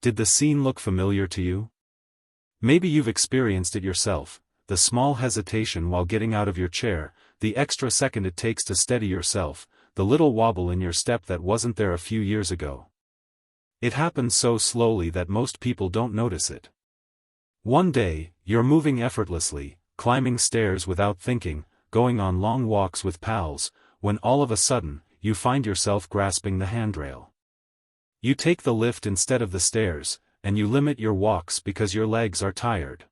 Did the scene look familiar to you? Maybe you've experienced it yourself, the small hesitation while getting out of your chair, the extra second it takes to steady yourself, the little wobble in your step that wasn't there a few years ago. It happens so slowly that most people don't notice it. One day, you're moving effortlessly, climbing stairs without thinking, going on long walks with pals, when all of a sudden, you find yourself grasping the handrail. You take the lift instead of the stairs, and you limit your walks because your legs are tired.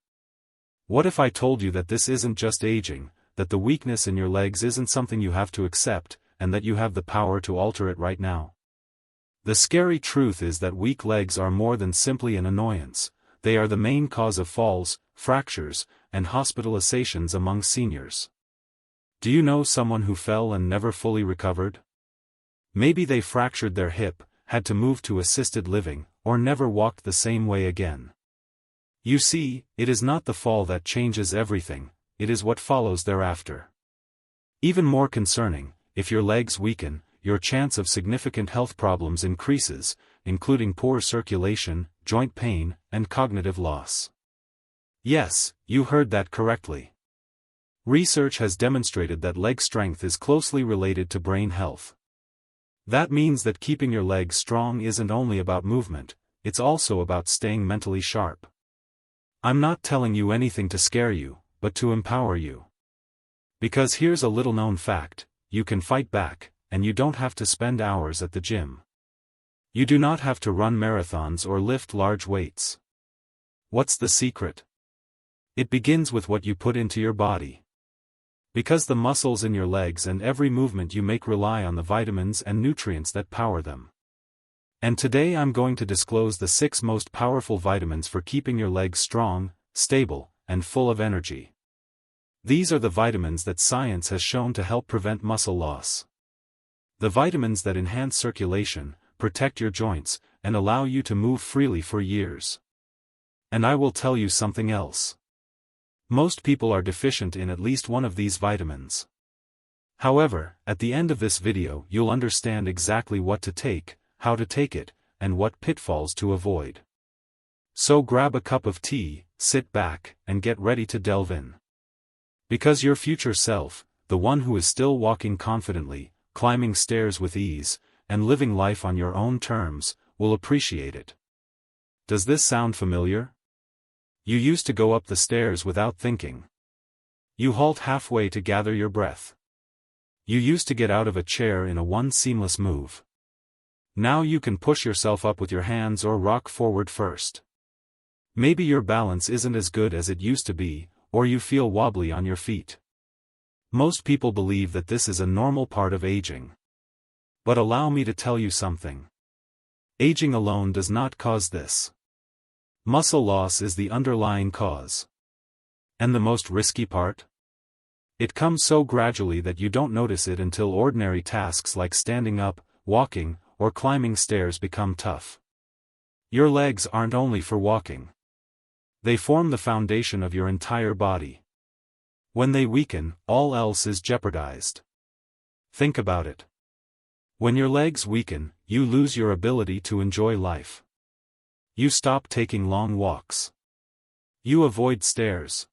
What if I told you that this isn't just aging, that the weakness in your legs isn't something you have to accept, and that you have the power to alter it right now? The scary truth is that weak legs are more than simply an annoyance, they are the main cause of falls, fractures, and hospitalizations among seniors. Do you know someone who fell and never fully recovered? Maybe they fractured their hip, had to move to assisted living, or never walked the same way again. You see, it is not the fall that changes everything, it is what follows thereafter. Even more concerning, if your legs weaken, your chance of significant health problems increases, including poor circulation, joint pain, and cognitive loss. Yes, you heard that correctly. Research has demonstrated that leg strength is closely related to brain health. That means that keeping your legs strong isn't only about movement, it's also about staying mentally sharp. I'm not telling you anything to scare you, but to empower you. Because here's a little-known fact, you can fight back, and you don't have to spend hours at the gym. You do not have to run marathons or lift large weights. What's the secret? It begins with what you put into your body. Because the muscles in your legs and every movement you make rely on the vitamins and nutrients that power them. And today I'm going to disclose the 6 most powerful vitamins for keeping your legs strong, stable, and full of energy. These are the vitamins that science has shown to help prevent muscle loss. The vitamins that enhance circulation, protect your joints, and allow you to move freely for years. And I will tell you something else. Most people are deficient in at least one of these vitamins. However, at the end of this video you'll understand exactly what to take, how to take it, and what pitfalls to avoid. So grab a cup of tea, sit back, and get ready to delve in. Because your future self, the one who is still walking confidently, climbing stairs with ease, and living life on your own terms, will appreciate it. Does this sound familiar? You used to go up the stairs without thinking. You halt halfway to gather your breath. You used to get out of a chair in one seamless move. Now you can push yourself up with your hands or rock forward first. Maybe your balance isn't as good as it used to be, or you feel wobbly on your feet. Most people believe that this is a normal part of aging. But allow me to tell you something. Aging alone does not cause this. Muscle loss is the underlying cause. And the most risky part? It comes so gradually that you don't notice it until ordinary tasks like standing up, walking, or climbing stairs become tough. Your legs aren't only for walking. They form the foundation of your entire body. When they weaken, all else is jeopardized. Think about it. When your legs weaken, you lose your ability to enjoy life. You stop taking long walks. You avoid stairs.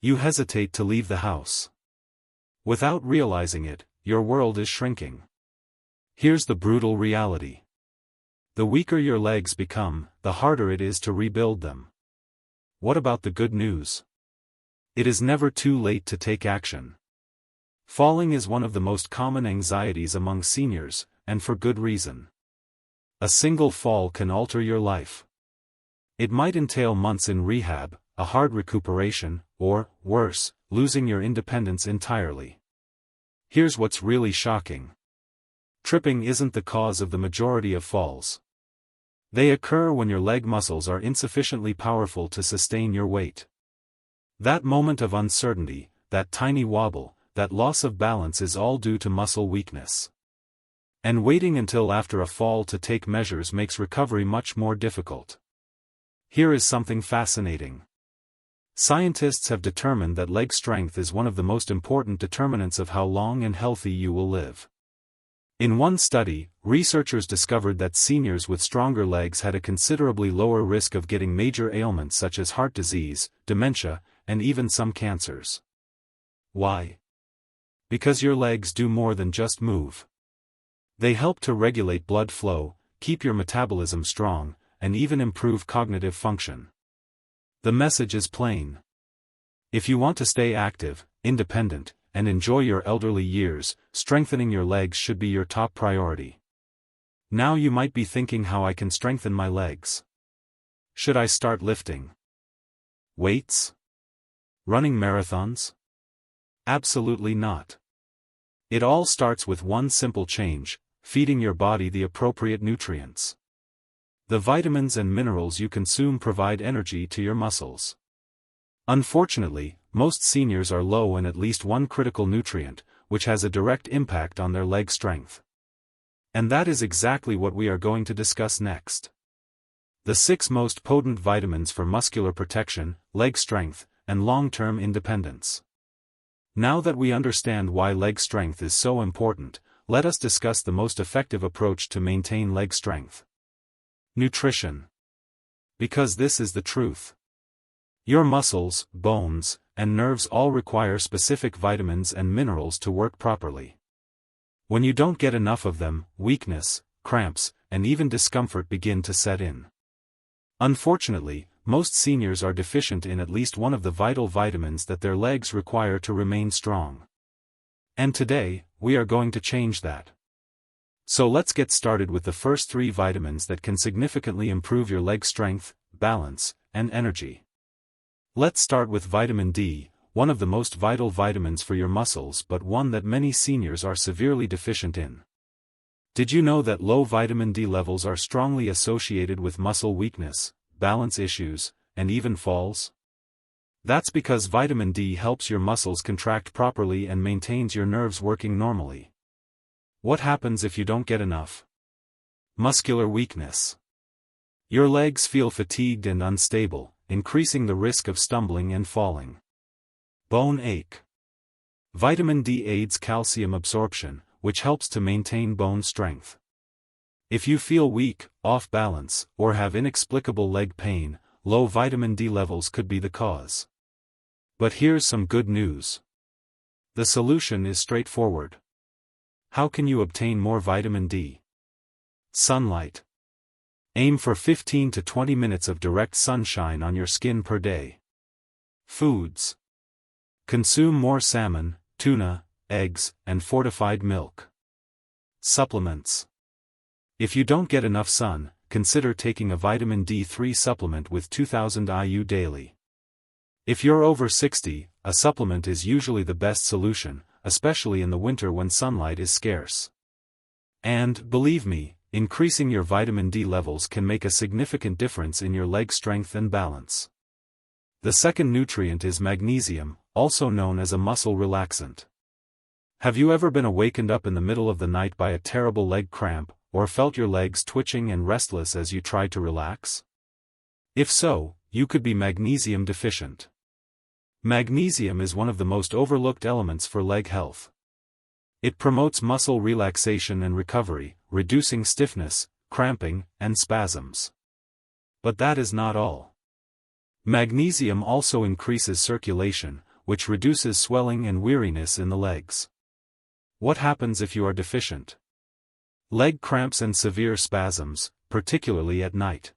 You hesitate to leave the house. Without realizing it, your world is shrinking. Here's the brutal reality. The weaker your legs become, the harder it is to rebuild them. What about the good news? It is never too late to take action. Falling is one of the most common anxieties among seniors, and for good reason. A single fall can alter your life. It might entail months in rehab, a hard recuperation, or, worse, losing your independence entirely. Here's what's really shocking. Tripping isn't the cause of the majority of falls. They occur when your leg muscles are insufficiently powerful to sustain your weight. That moment of uncertainty, that tiny wobble, that loss of balance is all due to muscle weakness. And waiting until after a fall to take measures makes recovery much more difficult. Here is something fascinating. Scientists have determined that leg strength is one of the most important determinants of how long and healthy you will live. In one study, researchers discovered that seniors with stronger legs had a considerably lower risk of getting major ailments such as heart disease, dementia, and even some cancers. Why? Because your legs do more than just move. They help to regulate blood flow, keep your metabolism strong, and even improve cognitive function. The message is plain. If you want to stay active, independent, and enjoy your elderly years, strengthening your legs should be your top priority. Now you might be thinking how I can strengthen my legs. Should I start lifting weights? Running marathons? Absolutely not. It all starts with one simple change: feeding your body the appropriate nutrients. The vitamins and minerals you consume provide energy to your muscles. Unfortunately, most seniors are low in at least one critical nutrient, which has a direct impact on their leg strength. And that is exactly what we are going to discuss next. The 6 most potent vitamins for muscular protection, leg strength, and long-term independence. Now that we understand why leg strength is so important, let us discuss the most effective approach to maintain leg strength. Nutrition. Because this is the truth. Your muscles, bones, and nerves all require specific vitamins and minerals to work properly. When you don't get enough of them, weakness, cramps, and even discomfort begin to set in. Unfortunately, most seniors are deficient in at least one of the vital vitamins that their legs require to remain strong. And today, we are going to change that. So let's get started with the first 3 vitamins that can significantly improve your leg strength, balance, and energy. Let's start with vitamin D, one of the most vital vitamins for your muscles but one that many seniors are severely deficient in. Did you know that low vitamin D levels are strongly associated with muscle weakness, balance issues, and even falls? That's because vitamin D helps your muscles contract properly and maintains your nerves working normally. What happens if you don't get enough? Muscular weakness. Your legs feel fatigued and unstable, increasing the risk of stumbling and falling. Bone ache. Vitamin D aids calcium absorption, which helps to maintain bone strength. If you feel weak, off balance, or have inexplicable leg pain, low vitamin D levels could be the cause. But here's some good news. The solution is straightforward. How can you obtain more vitamin D? Sunlight. Aim for 15 to 20 minutes of direct sunshine on your skin per day. Foods. Consume more salmon, tuna, eggs, and fortified milk. Supplements. If you don't get enough sun, consider taking a vitamin D3 supplement with 2000 IU daily. If you're over 60, a supplement is usually the best solution, especially in the winter when sunlight is scarce. And, believe me, increasing your vitamin D levels can make a significant difference in your leg strength and balance. The second nutrient is magnesium, also known as a muscle relaxant. Have you ever been awakened up in the middle of the night by a terrible leg cramp, or felt your legs twitching and restless as you tried to relax? If so, you could be magnesium deficient. Magnesium is one of the most overlooked elements for leg health. It promotes muscle relaxation and recovery, reducing stiffness, cramping, and spasms. But that is not all. Magnesium also increases circulation, which reduces swelling and weariness in the legs. What happens if you are deficient? Leg cramps and severe spasms, particularly at night.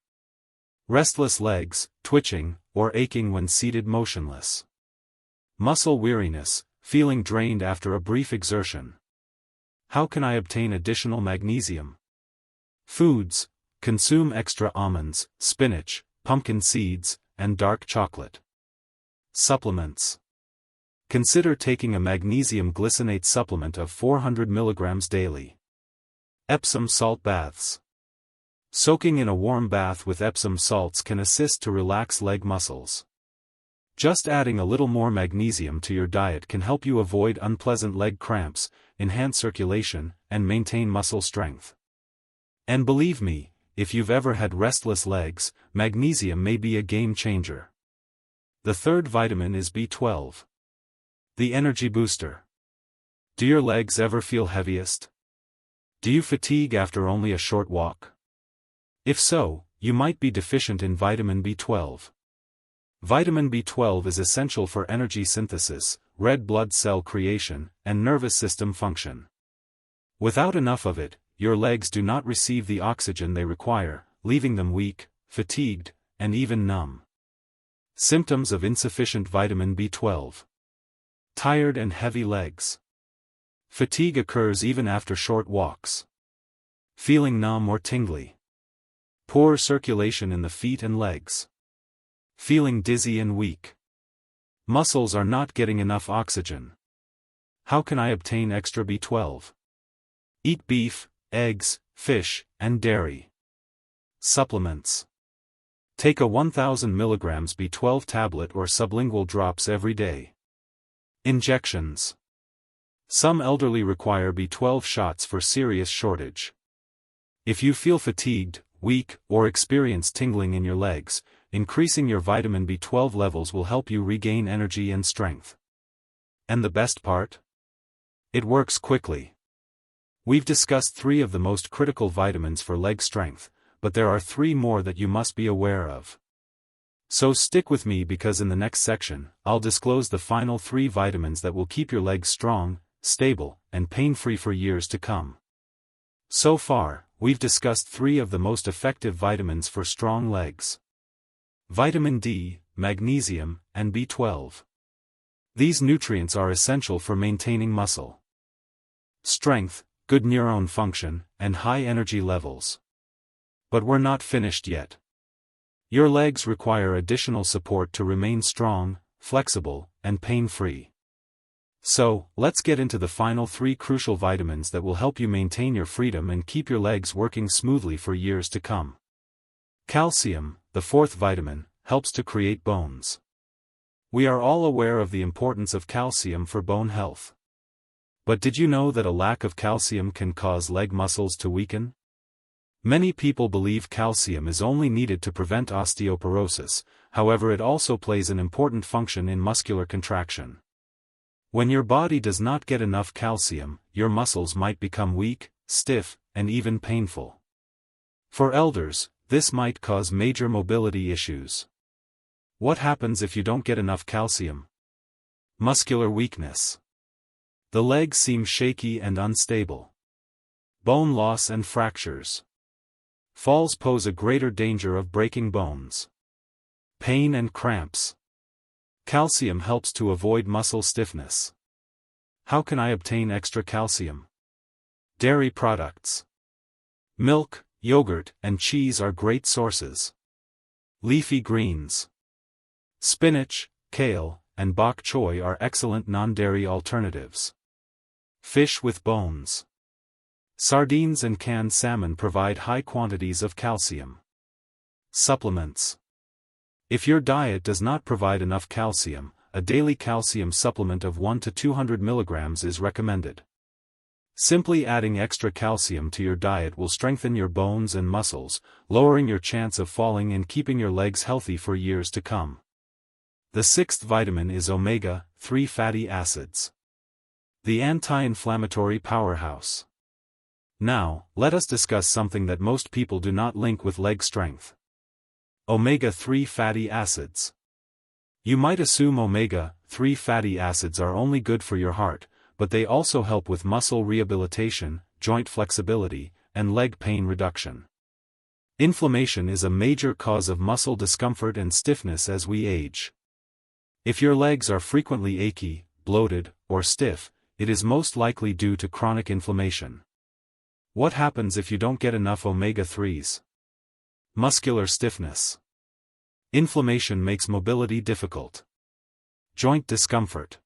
Restless legs, twitching, or aching when seated motionless. Muscle weariness, feeling drained after a brief exertion. How can I obtain additional magnesium? Foods. Consume extra almonds, spinach, pumpkin seeds, and dark chocolate. Supplements. Consider taking a magnesium glycinate supplement of 400 mg daily. Epsom salt baths. Soaking in a warm bath with Epsom salts can assist to relax leg muscles. Just adding a little more magnesium to your diet can help you avoid unpleasant leg cramps, enhance circulation, and maintain muscle strength. And believe me, if you've ever had restless legs, magnesium may be a game changer. The third vitamin is B12. The energy booster. Do your legs ever feel heaviest? Do you fatigue after only a short walk? If so, you might be deficient in vitamin B12. Vitamin B12 is essential for energy synthesis, red blood cell creation, and nervous system function. Without enough of it, your legs do not receive the oxygen they require, leaving them weak, fatigued, and even numb. Symptoms of insufficient vitamin B12. Tired and heavy legs. Fatigue occurs even after short walks. Feeling numb or tingly. Poor circulation in the feet and legs. Feeling dizzy and weak. Muscles are not getting enough oxygen. How can I obtain extra B12? Eat beef, eggs, fish, and dairy. Supplements. Take a 1000 mg B12 tablet or sublingual drops every day. Injections. Some elderly require B12 shots for serious shortage. If you feel fatigued, weak, or experience tingling in your legs, increasing your vitamin B12 levels will help you regain energy and strength. And the best part? It works quickly. We've discussed 3 of the most critical vitamins for leg strength, but there are 3 more that you must be aware of. So stick with me because in the next section, I'll disclose the final 3 vitamins that will keep your legs strong, stable, and pain-free for years to come. So far, we've discussed 3 of the most effective vitamins for strong legs. Vitamin D, magnesium, and B12. These nutrients are essential for maintaining muscle strength, good neuron function, and high energy levels. But we're not finished yet. Your legs require additional support to remain strong, flexible, and pain-free. So, let's get into the final 3 crucial vitamins that will help you maintain your freedom and keep your legs working smoothly for years to come. Calcium, the 4th vitamin, helps to create bones. We are all aware of the importance of calcium for bone health. But did you know that a lack of calcium can cause leg muscles to weaken? Many people believe calcium is only needed to prevent osteoporosis, however it also plays an important function in muscular contraction. When your body does not get enough calcium, your muscles might become weak, stiff, and even painful. For elders, this might cause major mobility issues. What happens if you don't get enough calcium? Muscular weakness. The legs seem shaky and unstable. Bone loss and fractures. Falls pose a greater danger of breaking bones. Pain and cramps. Calcium helps to avoid muscle stiffness. How can I obtain extra calcium? Dairy products. Milk, yogurt, and cheese are great sources. Leafy greens. Spinach, kale, and bok choy are excellent non-dairy alternatives. Fish with bones. Sardines and canned salmon provide high quantities of calcium. Supplements. If your diet does not provide enough calcium, a daily calcium supplement of 1 to 200 mg is recommended. Simply adding extra calcium to your diet will strengthen your bones and muscles, lowering your chance of falling and keeping your legs healthy for years to come. The 6th vitamin is omega-3 fatty acids. The anti-inflammatory powerhouse. Now, let us discuss something that most people do not link with leg strength. Omega-3 fatty acids. You might assume omega-3 fatty acids are only good for your heart, but they also help with muscle rehabilitation, joint flexibility, and leg pain reduction. Inflammation is a major cause of muscle discomfort and stiffness as we age. If your legs are frequently achy, bloated, or stiff, it is most likely due to chronic inflammation. What happens if you don't get enough omega-3s? Muscular stiffness. Inflammation makes mobility difficult. Joint discomfort.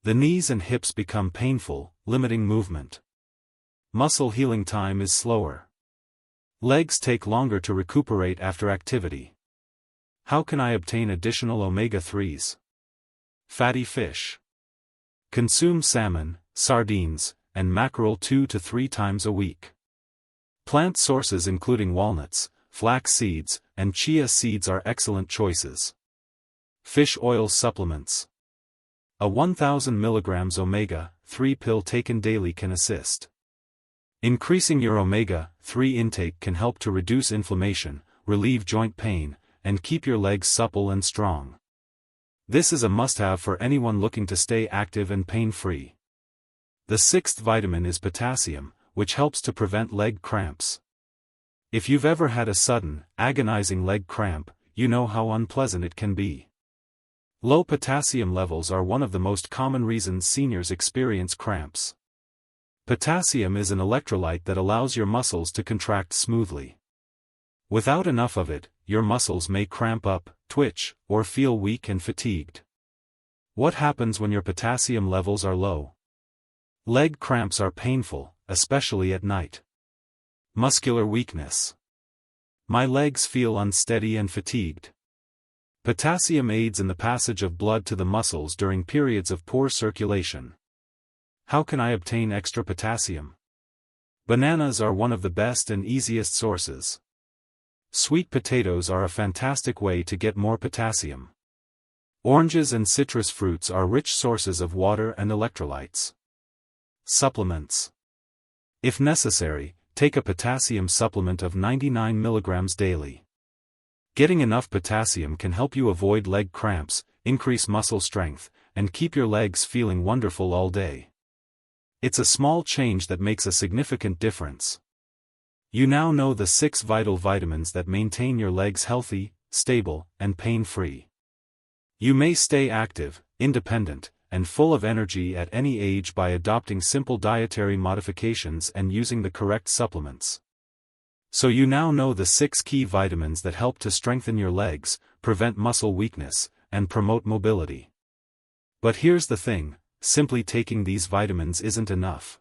The knees and hips become painful, limiting movement. Muscle healing time is slower. Legs take longer to recuperate after activity. How can I obtain additional omega-3s? Fatty fish. Consume salmon, sardines, and mackerel 2 to 3 times a week. Plant sources including walnuts, flax seeds, and chia seeds are excellent choices. Fish oil supplements. A 1000 mg omega-3 pill taken daily can assist. Increasing your omega-3 intake can help to reduce inflammation, relieve joint pain, and keep your legs supple and strong. This is a must-have for anyone looking to stay active and pain-free. The sixth vitamin is potassium, which helps to prevent leg cramps. If you've ever had a sudden, agonizing leg cramp, you know how unpleasant it can be. Low potassium levels are one of the most common reasons seniors experience cramps. Potassium is an electrolyte that allows your muscles to contract smoothly. Without enough of it, your muscles may cramp up, twitch, or feel weak and fatigued. What happens when your potassium levels are low? Leg cramps are painful, especially at night. Muscular weakness. My legs feel unsteady and fatigued. Potassium aids in the passage of blood to the muscles during periods of poor circulation. How can I obtain extra potassium? Bananas are one of the best and easiest sources. Sweet potatoes are a fantastic way to get more potassium. Oranges and citrus fruits are rich sources of water and electrolytes. Supplements. If necessary, take a potassium supplement of 99 mg daily. Getting enough potassium can help you avoid leg cramps, increase muscle strength, and keep your legs feeling wonderful all day. It's a small change that makes a significant difference. You now know the 6 vital vitamins that maintain your legs healthy, stable, and pain-free. You may stay active, independent, and full of energy at any age by adopting simple dietary modifications and using the correct supplements. So you now know the 6 key vitamins that help to strengthen your legs, prevent muscle weakness, and promote mobility. But here's the thing, simply taking these vitamins isn't enough.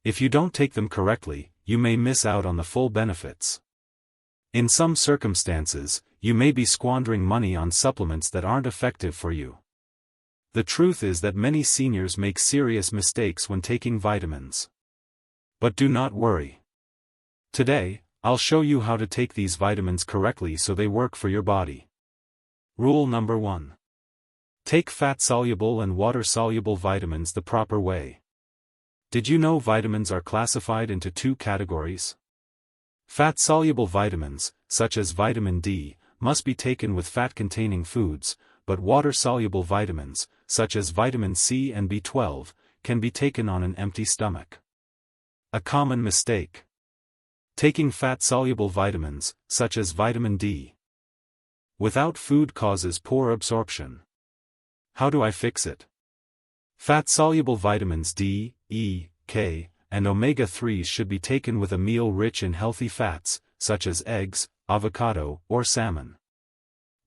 If you don't take them correctly, you may miss out on the full benefits. In some circumstances, you may be squandering money on supplements that aren't effective for you. The truth is that many seniors make serious mistakes when taking vitamins. But do not worry. Today, I'll show you how to take these vitamins correctly so they work for your body. Rule number 1. Take fat-soluble and water-soluble vitamins the proper way. Did you know vitamins are classified into 2 categories? Fat-soluble vitamins, such as vitamin D, must be taken with fat-containing foods, but water-soluble vitamins, such as vitamin C and B12, can be taken on an empty stomach. A common mistake. Taking fat-soluble vitamins, such as vitamin D, without food causes poor absorption. How do I fix it? Fat-soluble vitamins D, E, K, and omega-3s should be taken with a meal rich in healthy fats, such as eggs, avocado, or salmon.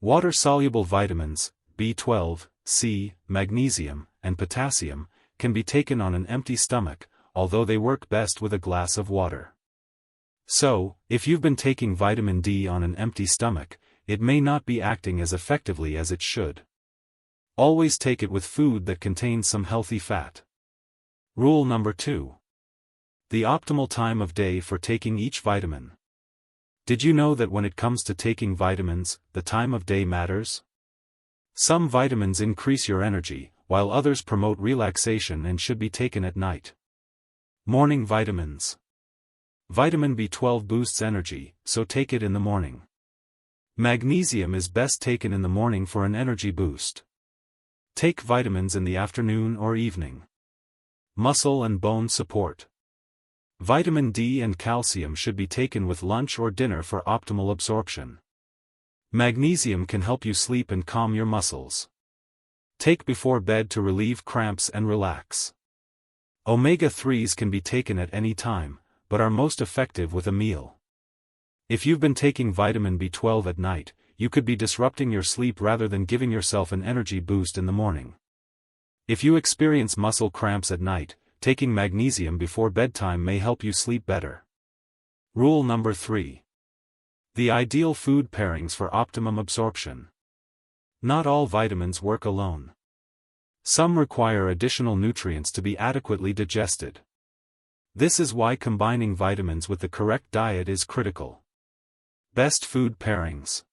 Water-soluble vitamins, B12, C, magnesium, and potassium, can be taken on an empty stomach, although they work best with a glass of water. So, if you've been taking vitamin D on an empty stomach, it may not be acting as effectively as it should. Always take it with food that contains some healthy fat. Rule number 2. The optimal time of day for taking each vitamin. Did you know that when it comes to taking vitamins, the time of day matters? Some vitamins increase your energy, while others promote relaxation and should be taken at night. Morning vitamins. Vitamin B12 boosts energy, so take it in the morning. Magnesium is best taken in the morning for an energy boost. Take vitamins in the afternoon or evening. Muscle and bone support. Vitamin D and calcium should be taken with lunch or dinner for optimal absorption. Magnesium can help you sleep and calm your muscles. Take before bed to relieve cramps and relax. Omega-3s can be taken at any time, but are most effective with a meal. If you've been taking vitamin B12 at night, you could be disrupting your sleep rather than giving yourself an energy boost in the morning. If you experience muscle cramps at night, taking magnesium before bedtime may help you sleep better. Rule number 3. The ideal food pairings for optimum absorption. Not all vitamins work alone. Some require additional nutrients to be adequately digested. This is why combining vitamins with the correct diet is critical. Best food pairings.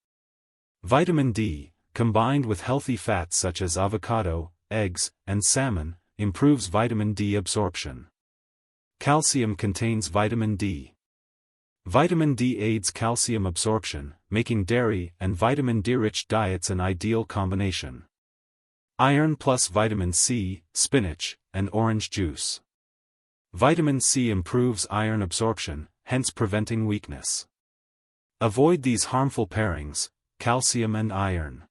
Vitamin D, combined with healthy fats such as avocado, eggs, and salmon, improves vitamin D absorption. Calcium contains vitamin D. Vitamin D aids calcium absorption, making dairy and vitamin D-rich diets an ideal combination. Iron plus vitamin C, spinach, and orange juice. Vitamin C improves iron absorption, hence preventing weakness. Avoid these harmful pairings, calcium and iron.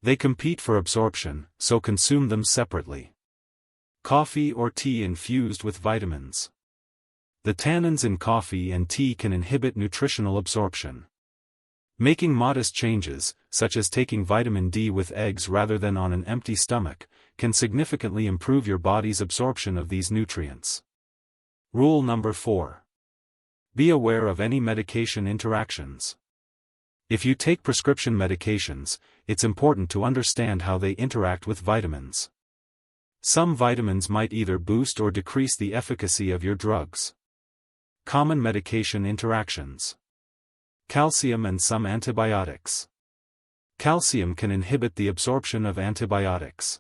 They compete for absorption, so consume them separately. Coffee or tea infused with vitamins. The tannins in coffee and tea can inhibit nutritional absorption. Making modest changes, such as taking vitamin D with eggs rather than on an empty stomach, can significantly improve your body's absorption of these nutrients. Rule number 4. Be aware of any medication interactions. If you take prescription medications, it's important to understand how they interact with vitamins. Some vitamins might either boost or decrease the efficacy of your drugs. Common medication interactions. Calcium and some antibiotics. Calcium can inhibit the absorption of antibiotics.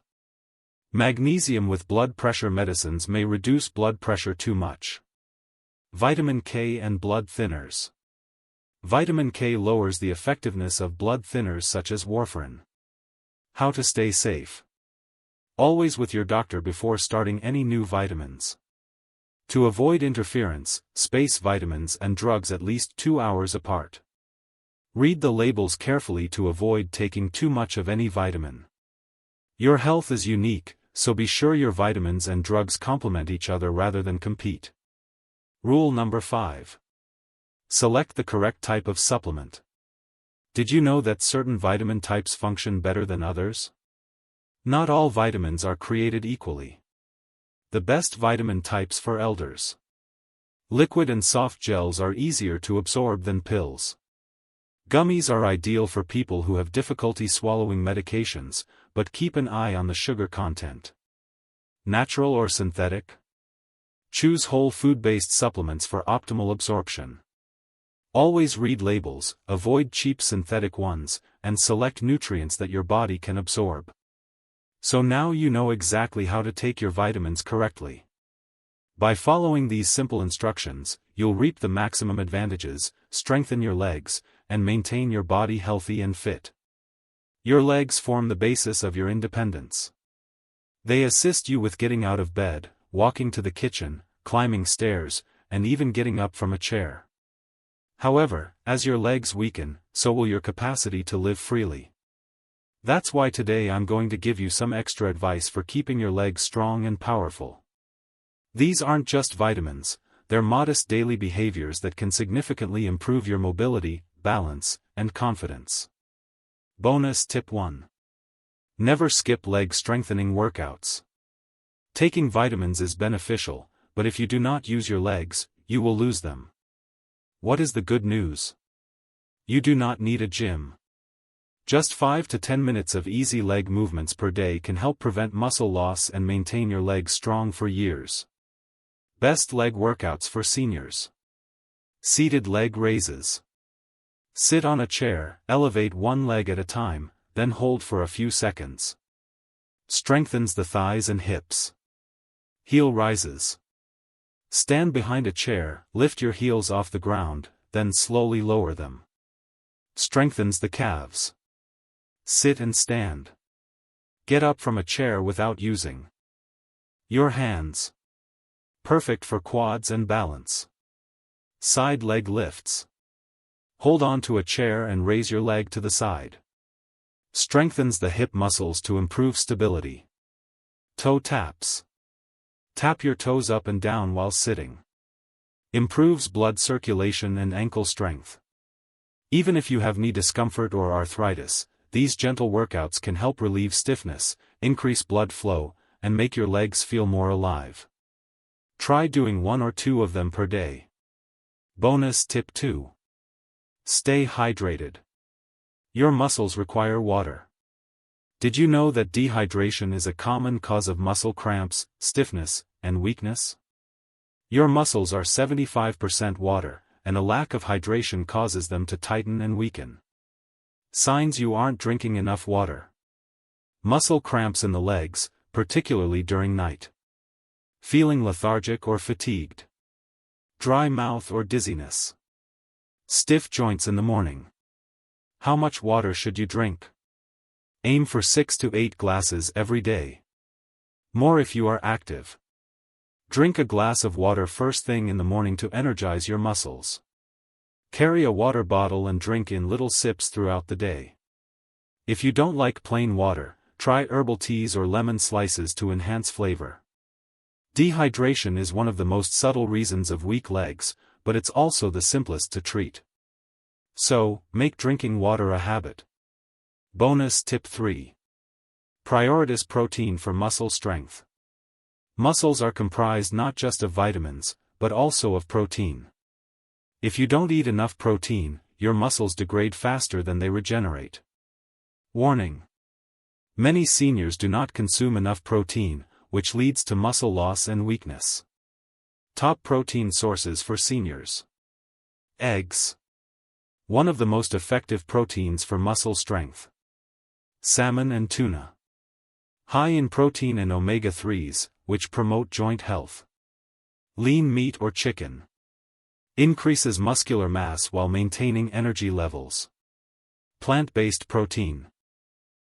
Magnesium with blood pressure medicines may reduce blood pressure too much. Vitamin K and blood thinners. Vitamin K lowers the effectiveness of blood thinners such as warfarin. How to stay safe. Always with your doctor before starting any new vitamins. To avoid interference, space vitamins and drugs at least 2 hours apart. Read the labels carefully to avoid taking too much of any vitamin. Your health is unique, so be sure your vitamins and drugs complement each other rather than compete. Rule number 5. Select the correct type of supplement. Did you know that certain vitamin types function better than others? Not all vitamins are created equally. The best vitamin types for elders. Liquid and soft gels are easier to absorb than pills. Gummies are ideal for people who have difficulty swallowing medications, but keep an eye on the sugar content. Natural or synthetic? Choose whole food-based supplements for optimal absorption. Always read labels, avoid cheap synthetic ones, and select nutrients that your body can absorb. So now you know exactly how to take your vitamins correctly. By following these simple instructions, you'll reap the maximum advantages, strengthen your legs, and maintain your body healthy and fit. Your legs form the basis of your independence. They assist you with getting out of bed, walking to the kitchen, climbing stairs, and even getting up from a chair. However, as your legs weaken, so will your capacity to live freely. That's why today I'm going to give you some extra advice for keeping your legs strong and powerful. These aren't just vitamins, they're modest daily behaviors that can significantly improve your mobility, balance, and confidence. Bonus tip 1. Never skip leg strengthening workouts. Taking vitamins is beneficial, but if you do not use your legs, you will lose them. What is the good news? You do not need a gym. Just 5 to 10 minutes of easy leg movements per day can help prevent muscle loss and maintain your legs strong for years. Best leg workouts for seniors. Seated leg raises. Sit on a chair, elevate one leg at a time, then hold for a few seconds. Strengthens the thighs and hips. Heel rises. Stand behind a chair, lift your heels off the ground, then slowly lower them. Strengthens the calves. Sit and stand. Get up from a chair without using your hands. Perfect for quads and balance. Side leg lifts. Hold on to a chair and raise your leg to the side. Strengthens the hip muscles to improve stability. Toe taps. Tap your toes up and down while sitting. Improves blood circulation and ankle strength. Even if you have knee discomfort or arthritis, these gentle workouts can help relieve stiffness, increase blood flow, and make your legs feel more alive. Try doing 1 or 2 of them per day. Bonus tip 2. Stay hydrated. Your muscles require water. Did you know that dehydration is a common cause of muscle cramps, stiffness, and weakness? Your muscles are 75% water, and a lack of hydration causes them to tighten and weaken. Signs you aren't drinking enough water. Muscle cramps in the legs, particularly during night. Feeling lethargic or fatigued? Dry mouth or dizziness? Stiff joints in the morning? How much water should you drink? Aim for 6 to 8 glasses every day. More if you are active. Drink a glass of water first thing in the morning to energize your muscles. Carry a water bottle and drink in little sips throughout the day. If you don't like plain water, try herbal teas or lemon slices to enhance flavor. Dehydration is one of the most subtle reasons of weak legs, but it's also the simplest to treat. So, make drinking water a habit. Bonus tip 3. Prioritize protein for muscle strength. Muscles are comprised not just of vitamins, but also of protein. If you don't eat enough protein, your muscles degrade faster than they regenerate. Warning: many seniors do not consume enough protein, which leads to muscle loss and weakness. Top protein sources for seniors. Eggs. One of the most effective proteins for muscle strength. Salmon and tuna. High in protein and omega-3s, which promote joint health. Lean meat or chicken. Increases muscular mass while maintaining energy levels. Plant-based protein.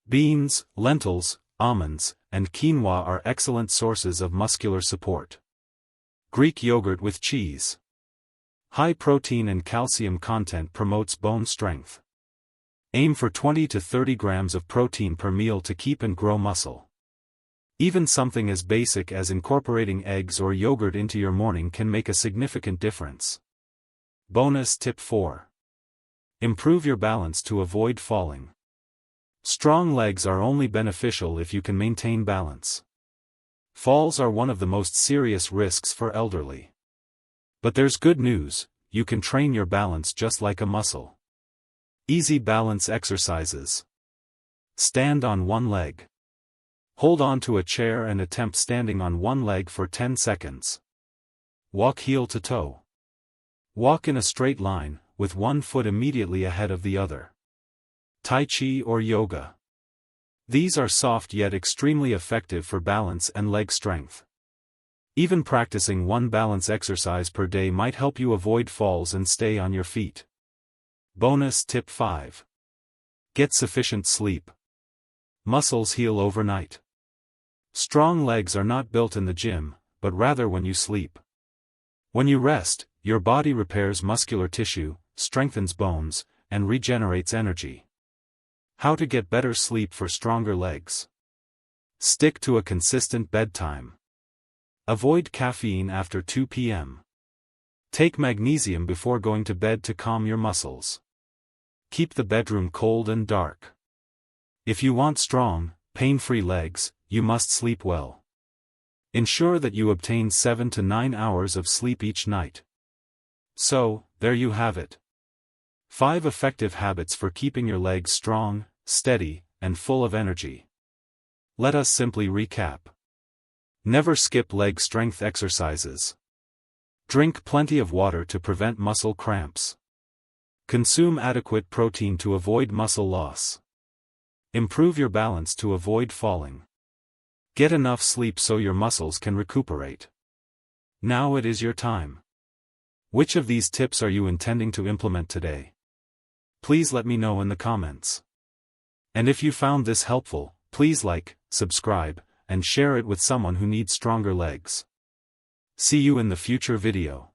Beans, lentils, almonds, and quinoa are excellent sources of muscular support. Greek yogurt with cheese. High protein and calcium content promotes bone strength. Aim for 20 to 30 grams of protein per meal to keep and grow muscle. Even something as basic as incorporating eggs or yogurt into your morning can make a significant difference. Bonus tip 4. Improve your balance to avoid falling. Strong legs are only beneficial if you can maintain balance. Falls are one of the most serious risks for elderly. But there's good news: you can train your balance just like a muscle. Easy balance exercises. Stand on one leg. Hold on to a chair and attempt standing on one leg for 10 seconds. Walk heel to toe. Walk in a straight line, with one foot immediately ahead of the other. Tai Chi or yoga. These are soft yet extremely effective for balance and leg strength. Even practicing one balance exercise per day might help you avoid falls and stay on your feet. Bonus tip 5. Get sufficient sleep. Muscles heal overnight. Strong legs are not built in the gym, but rather when you sleep. When you rest, your body repairs muscular tissue, strengthens bones, and regenerates energy. How to get better sleep for stronger legs? Stick to a consistent bedtime. Avoid caffeine after 2 p.m. Take magnesium before going to bed to calm your muscles. Keep the bedroom cold and dark. If you want strong, pain-free legs, you must sleep well. Ensure that you obtain 7 to 9 hours of sleep each night. So, there you have it. 5 effective habits for keeping your legs strong, steady, and full of energy. Let us simply recap. Never skip leg strength exercises. Drink plenty of water to prevent muscle cramps. Consume adequate protein to avoid muscle loss. Improve your balance to avoid falling. Get enough sleep so your muscles can recuperate. Now it is your time. Which of these tips are you intending to implement today? Please let me know in the comments. And if you found this helpful, please like, subscribe, and share it with someone who needs stronger legs. See you in the future video.